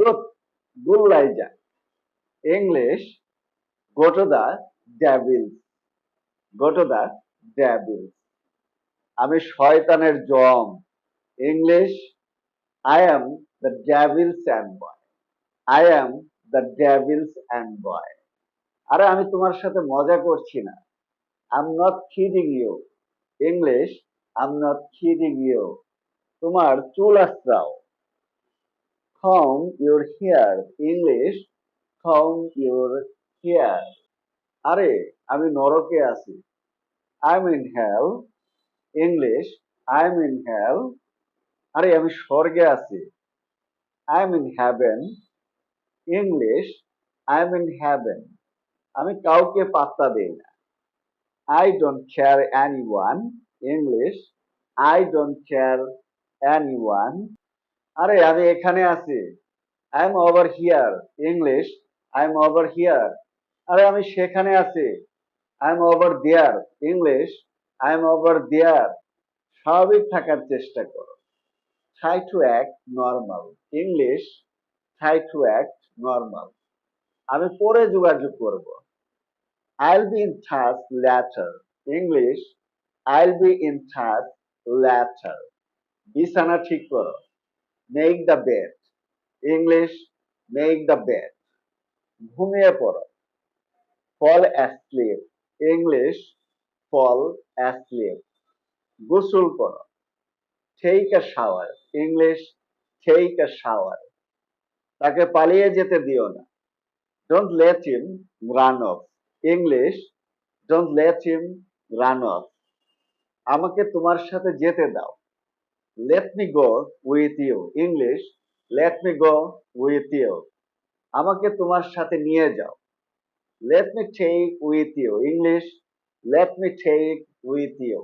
Good. Gullaija. English. Go to the devils. Go to the devils. আমি শয়তানের জম। English. I am the devil's envoy. I am the devil's envoy. আরে আমি তোমার সাথে মজা করছি না। I'm not kidding you. English. I'm not kidding you. তোমার চুল আঁচড়াও। Comb your hair. English. Comb your hair. আরে আমি নরকে আছি। I'm in hell. English. I'm in hell. আরে আমি স্বর্গে আছি। I'm in heaven. English. I'm in heaven. আমি কাউকে পাত্তা দেই না। I don't care anyone. English. I don't care anyone. আরে আমি এখানে আছি। I'm over here. English. I'm over here. আরে আমি সেখানে আছি। I'm over there. English. I'm over there. স্বাভাবিক থাকার চেষ্টা করো। Try to act normal. English. Try to act normal. আমি পরে যোগাযোগ করব। I'll be in touch later. English. I'll be in touch later. বিছানা ঠিক করো। Make the bed. English. Make the bed. ঘুমিয়ে পড়ো। Fall asleep. English. Fall asleep. গোসল করো। Take a shower. English. Take a shower. তাকে পালিয়ে যেতে দিও না। Don't let him run off. English. Don't let him run off. আমাকে তোমার সাথে যেতে দাও। Let me go with you. English. Let me go with you. আমাকে তোমার সাথে নিয়ে যাও। Let me take with you. English. Let me take with you.